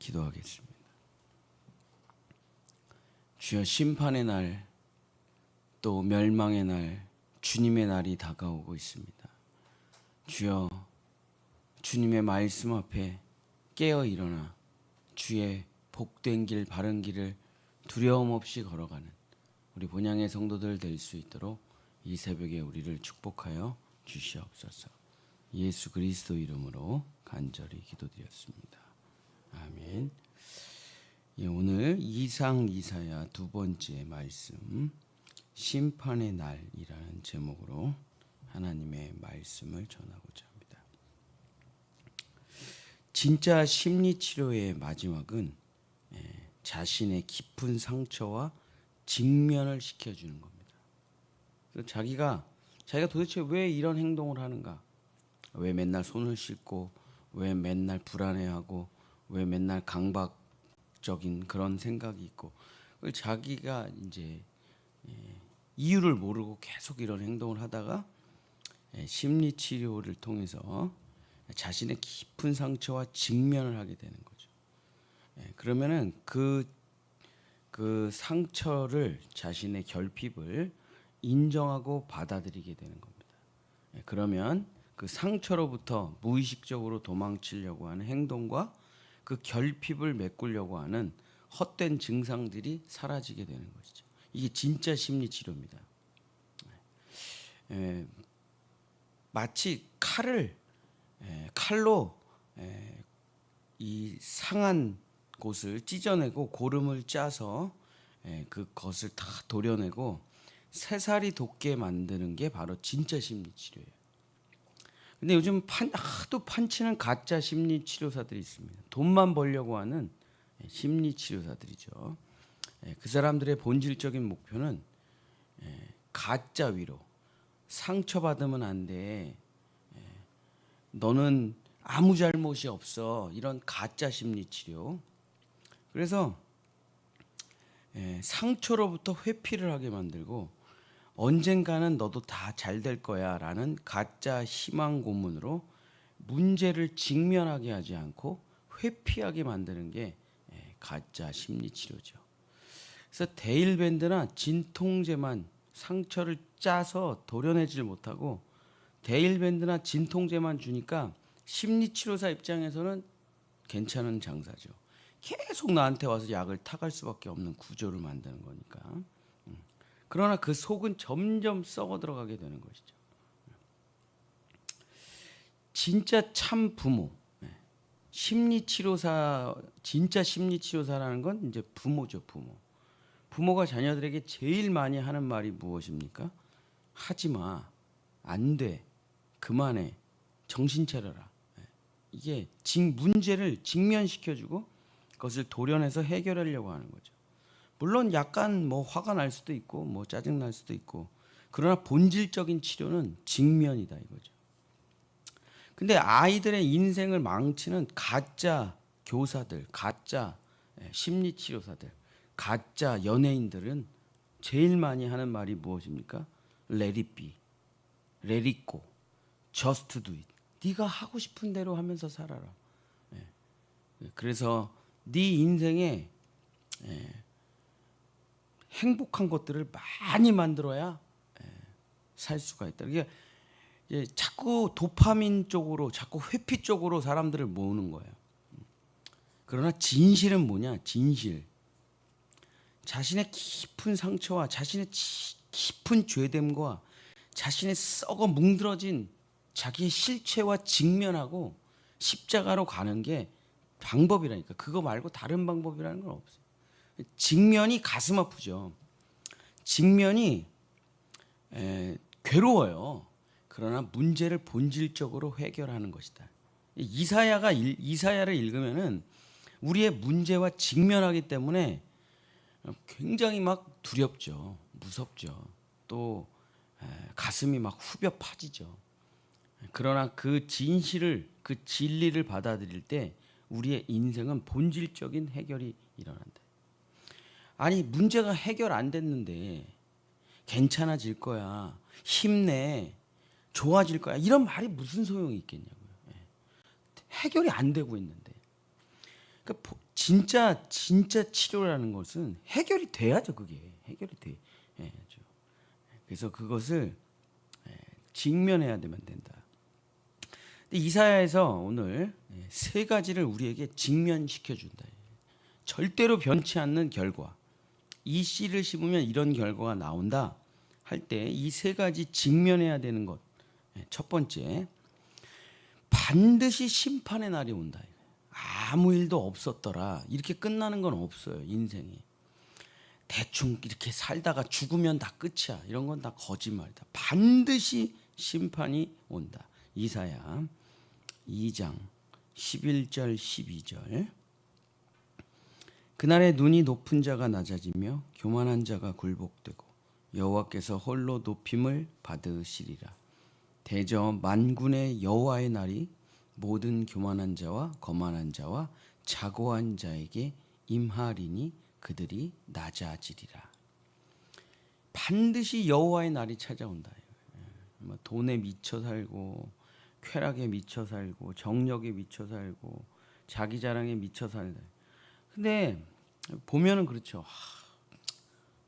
기도하겠습니다. 주여, 심판의 날, 또 멸망의 날, 주님의 날이 다가오고 있습니다. 주여, 주님의 말씀 앞에 깨어 일어나 주의 복된 길, 바른 길을 두려움 없이 걸어가는 우리 본향의 성도들 될 수 있도록 이 새벽에 우리를 축복하여 주시옵소서. 예수 그리스도 이름으로 간절히 기도드렸습니다. 아멘. 예, 오늘 이사야 두 번째 말씀, 심판의 날이라는 제목으로 하나님의 말씀을 전하고자 합니다. 진짜 심리치료의 마지막은 자신의 깊은 상처와 직면을 시켜주는 겁니다. 그래서 자기가 도대체 왜 이런 행동을 하는가? 왜 맨날 손을 씻고, 왜 맨날 불안해하고, 왜 맨날 강박적인 그런 생각이 있고, 자기가 이제 이유를 모르고 계속 이런 행동을 하다가 심리 치료를 통해서 자신의 깊은 상처와 직면을 하게 되는 거죠. 그러면은 그 상처를, 자신의 결핍을 인정하고 받아들이게 되는 겁니다. 그러면 그 상처로부터 무의식적으로 도망치려고 하는 행동과 그 결핍을 메꾸려고 하는 헛된 증상들이 사라지게 되는 것이죠. 이게 진짜 심리 치료입니다. 마치 칼로 이 상한 곳을 찢어내고 고름을 짜서 그것을 다 도려내고 새살이 돋게 만드는 게 바로 진짜 심리 치료예요. 근데 요즘 하도 판치는 가짜 심리 치료사들이 있습니다. 돈만 벌려고 하는 심리 치료사들이죠. 그 사람들의 본질적인 목표는 가짜 위로, 상처받으면 안 돼, 너는 아무 잘못이 없어, 이런 가짜 심리 치료. 그래서 상처로부터 회피를 하게 만들고 언젠가는 너도 다 잘 될 거야 라는 가짜 희망 고문으로 문제를 직면하게 하지 않고 회피하게 만드는 게 가짜 심리 치료죠. 그래서 데일밴드나 진통제만 상처를 짜서 도려내질 못하고, 데일밴드나 진통제만 주니까 심리치료사 입장에서는 괜찮은 장사죠. 계속 나한테 와서 약을 타갈 수밖에 없는 구조를 만드는 거니까. 그러나 그 속은 점점 썩어 들어가게 되는 것이죠. 진짜 참 부모, 심리치료사, 진짜 심리치료사라는 건 이제 부모죠, 부모. 부모가 자녀들에게 제일 많이 하는 말이 무엇입니까? 하지 마, 안 돼, 그만해, 정신 차려라. 이게 문제를 직면시켜주고 그것을 도려내서 해결하려고 하는 거죠. 물론 약간 뭐 화가 날 수도 있고 뭐 짜증 날 수도 있고, 그러나 본질적인 치료는 직면이다 이거죠. 근데 아이들의 인생을 망치는 가짜 교사들, 가짜 심리치료사들, 가짜 연예인들은 제일 많이 하는 말이 무엇입니까? Let it be, let it go, just do it. 네가 하고 싶은 대로 하면서 살아라. 그래서 네 인생에 행복한 것들을 많이 만들어야 살 수가 있다. 이게 자꾸 도파민 쪽으로, 자꾸 회피 쪽으로 사람들을 모으는 거예요. 그러나 진실은 뭐냐? 진실. 자신의 깊은 상처와 자신의 깊은 죄됨과 자신의 썩어 뭉들어진 자기의 실체와 직면하고 십자가로 가는 게 방법이라니까. 그거 말고 다른 방법이라는 건 없어요. 직면이 가슴 아프죠. 직면이 괴로워요. 그러나 문제를 본질적으로 해결하는 것이다. 이사야를 읽으면은 우리의 문제와 직면하기 때문에 굉장히 막 두렵죠. 무섭죠. 또 가슴이 막 후벼 파지죠. 그러나 그 진실을, 그 진리를 받아들일 때 우리의 인생은 본질적인 해결이 일어난다. 아니, 문제가 해결 안 됐는데 괜찮아질 거야, 힘내, 좋아질 거야, 이런 말이 무슨 소용이 있겠냐고요. 해결이 안 되고 있는데. 그러니까 진짜 치료라는 것은 해결이 돼야죠. 그게 해결이 돼야죠. 그래서 그것을 직면해야 되면 된다. 근데 이사야에서 오늘 세 가지를 우리에게 직면시켜 준다. 절대로 변치 않는 결과. 이 씨를 심으면 이런 결과가 나온다 할 때 이 세 가지 직면해야 되는 것. 첫 번째, 반드시 심판의 날이 온다. 아무 일도 없었더라. 이렇게 끝나는 건 없어요. 인생이. 대충 이렇게 살다가 죽으면 다 끝이야. 이런 건 다 거짓말이다. 반드시 심판이 온다. 이사야 2장 11절 12절. 그날에 눈이 높은 자가 낮아지며 교만한 자가 굴복되고 여호와께서 홀로 높임을 받으시리라. 대저 만군의 여호와의 날이 모든 교만한 자와 거만한 자와 자고한 자에게 임하리니 그들이 낮아지리라. 반드시 여호와의 날이 찾아온다. 돈에 미쳐 살고 쾌락에 미쳐 살고 정력에 미쳐 살고 자기 자랑에 미쳐 살다. 근데 보면은 그렇죠.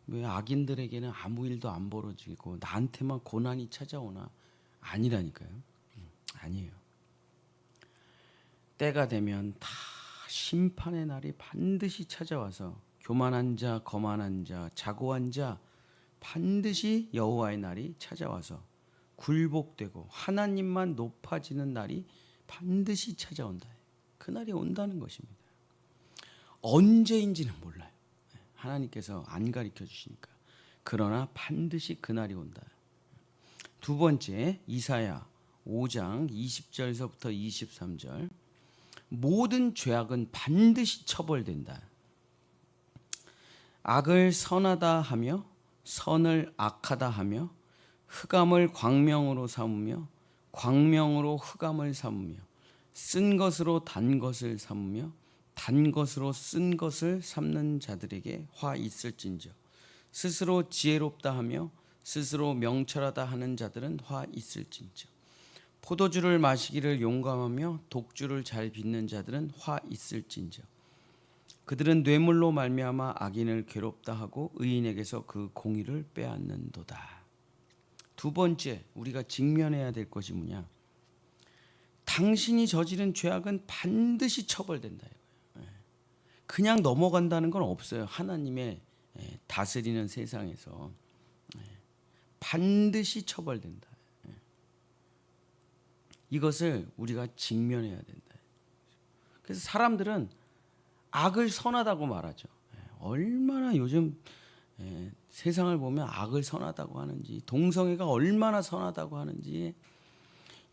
왜 악인들에게는 아무 일도 안 벌어지고 나한테만 고난이 찾아오나? 아니라니까요. 아니에요. 때가 되면 다 심판의 날이 반드시 찾아와서 교만한 자, 거만한 자, 자고한 자 반드시 여호와의 날이 찾아와서 굴복되고 하나님만 높아지는 날이 반드시 찾아온다. 그 날이 온다는 것입니다. 언제인지는 몰라요. 하나님께서 안 가르쳐 주시니까. 그러나 반드시 그 날이 온다. 두 번째, 이사야 5장 20절에서부터 23절. 모든 죄악은 반드시 처벌된다. 악을 선하다 하며 선을 악하다 하며 흑암을 광명으로 삼으며 광명으로 흑암을 삼으며 쓴 것으로 단 것을 삼으며 단 것으로 쓴 것을 삼는 자들에게 화 있을진저. 스스로 지혜롭다 하며 스스로 명철하다 하는 자들은 화 있을진저. 포도주를 마시기를 용감하며 독주를 잘 빚는 자들은 화 있을진저. 그들은 뇌물로 말미암아 악인을 괴롭다 하고 의인에게서 그 공의를 빼앗는도다. 두 번째, 우리가 직면해야 될 것이 뭐냐? 당신이 저지른 죄악은 반드시 처벌된다. 그냥 넘어간다는 건 없어요. 하나님의 다스리는 세상에서 반드시 처벌된다. 이것을 우리가 직면해야 된다. 그래서 사람들은 악을 선하다고 말하죠. 얼마나 요즘 세상을 보면 악을 선하다고 하는지, 동성애가 얼마나 선하다고 하는지,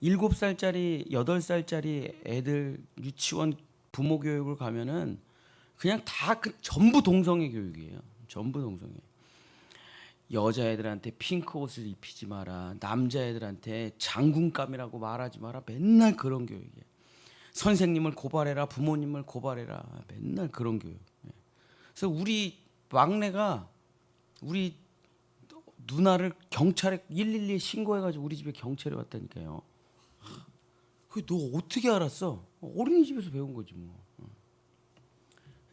7살짜리, 8살짜리 애들 유치원 부모 교육을 가면은 그냥 다 전부 동성애 교육이에요. 전부 동성애. 여자애들한테 핑크 옷을 입히지 마라. 남자애들한테 장군감이라고 말하지 마라. 맨날 그런 교육이에요. 선생님을 고발해라. 부모님을 고발해라. 맨날 그런 교육. 그래서 우리 막내가 우리 누나를 경찰에 112에 신고해가지고 우리 집에 경찰이 왔다니까요. 그게 너 어떻게 알았어? 어린이집에서 배운 거지 뭐.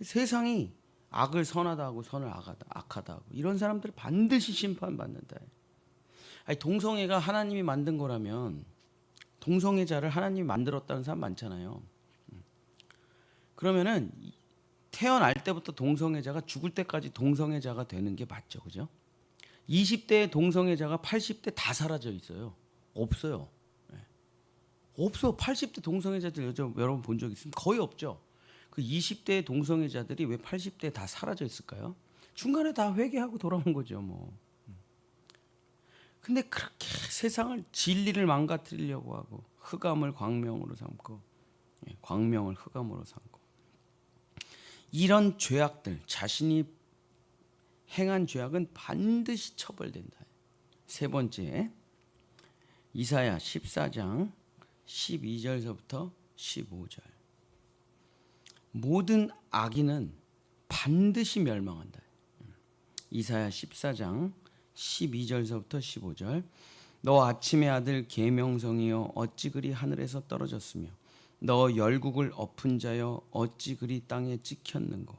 세상이 악을 선하다 하고 선을 악하다 하고 이런 사람들 반드시 심판받는다. 아니, 동성애가 하나님이 만든 거라면 동성애자를 하나님이 만들었다는 사람 많잖아요. 그러면은 태어날 때부터 동성애자가 죽을 때까지 동성애자가 되는 게 맞죠, 그죠? 20대의 동성애자가 80대 다 사라져 있어요. 없어요. 없어. 80대 동성애자들 여러분 본 적 있으면 거의 없죠. 그 20대의 동성애자들이 왜 80대에 다 사라져 있을까요? 중간에 다 회개하고 돌아온 거죠, 뭐. 근데 그렇게 세상을 진리를 망가뜨리려고 하고 흑암을 광명으로 삼고 광명을 흑암으로 삼고 이런 죄악들, 자신이 행한 죄악은 반드시 처벌된다. 세 번째, 이사야 14장 12절서부터 15절. 모든 악인은 반드시 멸망한다. 이사야 14장 12절서부터 15절. 너 아침의 아들 계명성이여 어찌 그리 하늘에서 떨어졌으며 너 열국을 엎은 자여 어찌 그리 땅에 찍혔는고.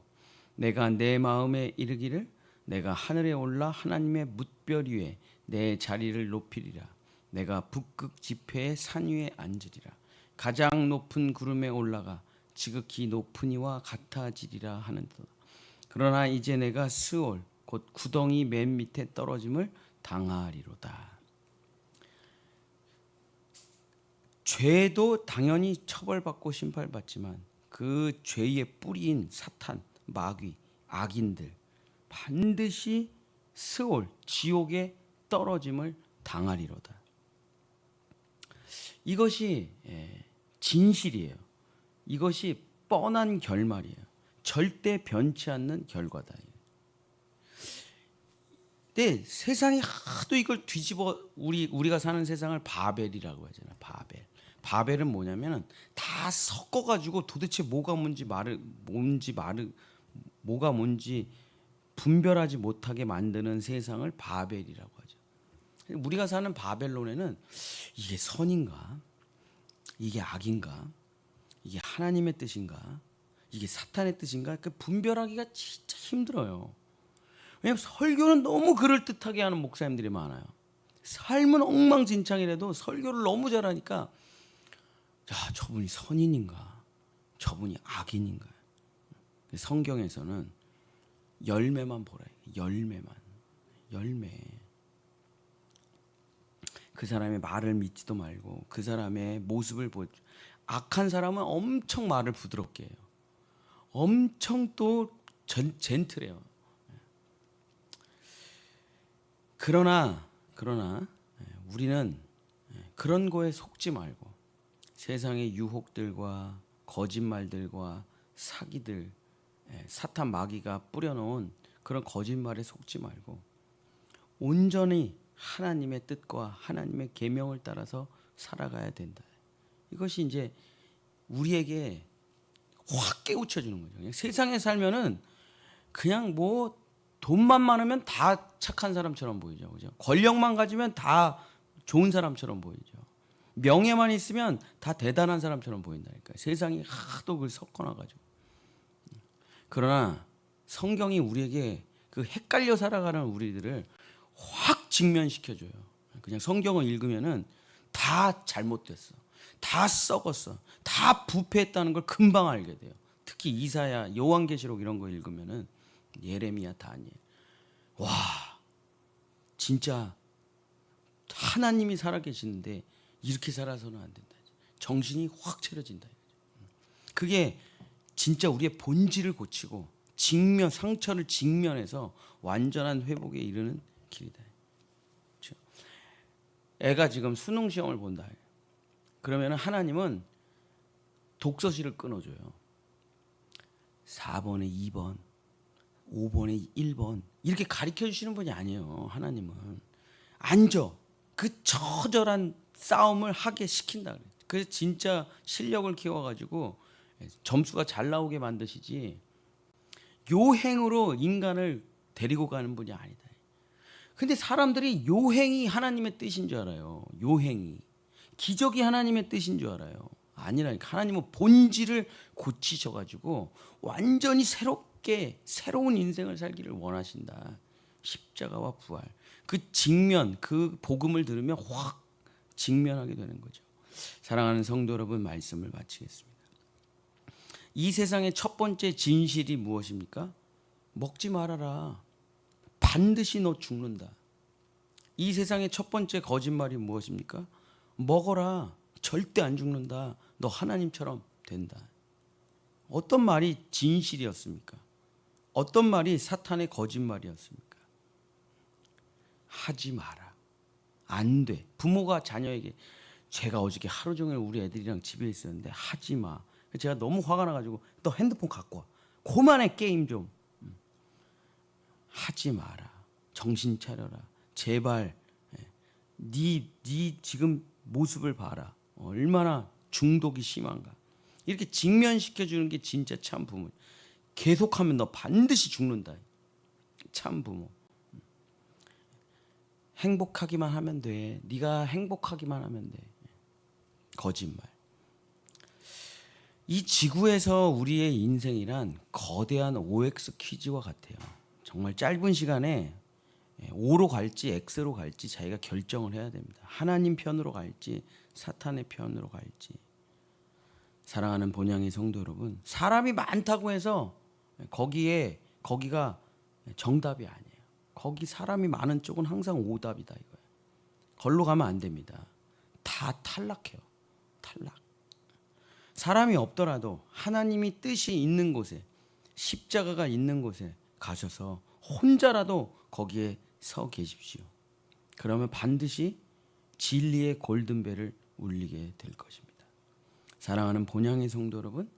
내가 내 마음에 이르기를 내가 하늘에 올라 하나님의 뭇별 위에 내 자리를 높이리라. 내가 북극 지폐의 산 위에 앉으리라. 가장 높은 구름에 올라가 지극히 높은 이와 같아지리라 하는도다. 그러나 이제 내가 스올 곧 구덩이 맨 밑에 떨어짐을 당하리로다. 죄도 당연히 처벌받고 심판받지만 그 죄의 뿌리인 사탄, 마귀, 악인들 반드시 스올, 지옥에 떨어짐을 당하리로다. 이것이 진실이에요. 이것이 뻔한 결말이에요. 절대 변치 않는 결과다. 근데 세상이 하도 이걸 뒤집어 우리가 사는 세상을 바벨이라고 하잖아요. 바벨은 뭐냐면은 다 섞어가지고 도대체 뭐가 뭔지 분별하지 못하게 만드는 세상을 바벨이라고 하죠. 우리가 사는 바벨론에는 이게 선인가? 이게 악인가? 이게 하나님의 뜻인가? 이게 사탄의 뜻인가? 그 분별하기가 진짜 힘들어요. 왜냐하면 설교는 너무 그럴듯하게 하는 목사님들이 많아요. 삶은 엉망진창이라도 설교를 너무 잘하니까 야, 저분이 선인인가? 저분이 악인인가? 성경에서는 열매만 보라. 열매. 그 사람의 말을 믿지도 말고 그 사람의 모습을 보죠. 악한 사람은 엄청 말을 부드럽게 해요. 엄청 또 젠틀해요. 그러나 우리는 그런 거에 속지 말고 세상의 유혹들과 거짓말들과 사기들, 사탄 마귀가 뿌려놓은 그런 거짓말에 속지 말고 온전히 하나님의 뜻과 하나님의 계명을 따라서 살아가야 된다. 이것이 이제 우리에게 확 깨우쳐 주는 거죠. 그냥 세상에 살면은 그냥 뭐 돈만 많으면 다 착한 사람처럼 보이죠. 그죠? 권력만 가지면 다 좋은 사람처럼 보이죠. 명예만 있으면 다 대단한 사람처럼 보인다니까요. 세상이 하도 그걸 섞어놔가지고. 그러나 성경이 우리에게 그 헷갈려 살아가는 우리들을 확 직면시켜줘요. 그냥 성경을 읽으면은 다 잘못됐어. 다 썩었어. 다 부패했다는 걸 금방 알게 돼요. 특히 이사야, 요한계시록 이런 거 읽으면은 예레미야, 다니엘. 와, 진짜 하나님이 살아계시는데 이렇게 살아서는 안 된다. 정신이 확 차려진다. 그게 진짜 우리의 본질을 고치고 상처를 직면해서 완전한 회복에 이르는 길이다. 그렇죠? 애가 지금 수능 시험을 본다. 그러면 하나님은 독서실을 끊어줘요. 4번에 2번, 5번에 1번 이렇게 가르쳐 주시는 분이 아니에요. 하나님은 앉아 그 처절한 싸움을 하게 시킨다. 그래서 진짜 실력을 키워가지고 점수가 잘 나오게 만드시지 요행으로 인간을 데리고 가는 분이 아니다. 근데 사람들이 요행이 하나님의 뜻인 줄 알아요. 요행이 기적이 하나님의 뜻인 줄 알아요. 아니라니까. 하나님은 본질을 고치셔가지고 완전히 새로운 인생을 살기를 원하신다. 십자가와 부활. 그 복음을 들으면 확 직면하게 되는 거죠. 사랑하는 성도 여러분, 말씀을 마치겠습니다. 이 세상의 첫 번째 진실이 무엇입니까? 먹지 말아라. 반드시 너 죽는다. 이 세상의 첫 번째 거짓말이 무엇입니까? 먹어라. 절대 안 죽는다. 너 하나님처럼 된다. 어떤 말이 진실이었습니까? 어떤 말이 사탄의 거짓말이었습니까? 하지 마라. 안 돼. 부모가 자녀에게 제가 어저께 하루 종일 우리 애들이랑 집에 있었는데 하지 마. 제가 너무 화가 나가지고 너 핸드폰 갖고 와. 그만해 게임 좀. 하지 마라. 정신 차려라. 제발. 네 지금 모습을 봐라. 얼마나 중독이 심한가. 이렇게 직면시켜주는 게 진짜 참 부모. 계속하면 너 반드시 죽는다. 참 부모. 행복하기만 하면 돼. 네가 행복하기만 하면 돼. 거짓말. 이 지구에서 우리의 인생이란 거대한 OX 퀴즈와 같아요. 정말 짧은 시간에 O로 갈지 X로 갈지 자기가 결정을 해야 됩니다. 하나님 편으로 갈지 사탄의 편으로 갈지. 사랑하는 본향의 성도 여러분, 사람이 많다고 해서 거기가 정답이 아니에요. 거기 사람이 많은 쪽은 항상 오답이다 이거예요. 걸로 가면 안 됩니다. 다 탈락해요. 탈락. 사람이 없더라도 하나님이 뜻이 있는 곳에, 십자가가 있는 곳에 가셔서 혼자라도 거기에 서 계십시오. 그러면 반드시 진리의 골든벨을 울리게 될 것입니다. 사랑하는 본향의 성도 여러분,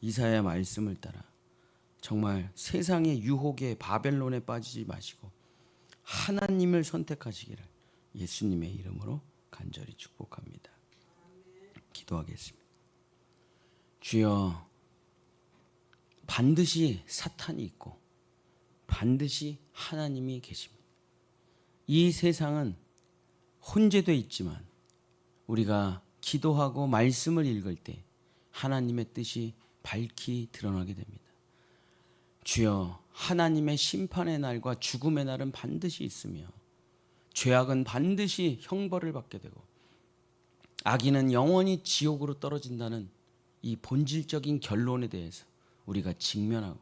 이사야 말씀을 따라 정말 세상의 유혹에 바벨론에 빠지지 마시고 하나님을 선택하시기를 예수님의 이름으로 간절히 축복합니다. 기도하겠습니다. 주여, 반드시 사탄이 있고 반드시 하나님이 계십니다. 이 세상은 혼재되어 있지만 우리가 기도하고 말씀을 읽을 때 하나님의 뜻이 밝히 드러나게 됩니다. 주여, 하나님의 심판의 날과 죽음의 날은 반드시 있으며 죄악은 반드시 형벌을 받게 되고 악인은 영원히 지옥으로 떨어진다는 이 본질적인 결론에 대해서 우리가 직면하고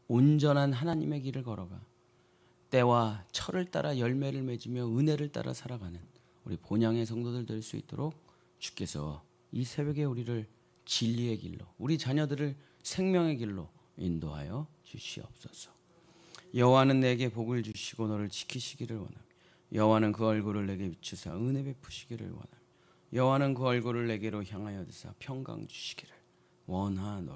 온전한 하나님의 길을 걸어가 때와 철을 따라 열매를 맺으며 은혜를 따라 살아가는 우리 본향의 성도들 될 수 있도록 주께서 이 새벽에 우리를 진리의 길로, 우리 자녀들을 생명의 길로 인도하여 주시옵소서. 여호와는 내게 복을 주시고 너를 지키시기를 원하며 여호와는 그 얼굴을 내게 비추사 은혜 베푸시기를 원하며 여호와는 그 얼굴을 내게로 향하여 드사 평강 주시기를 원하노라.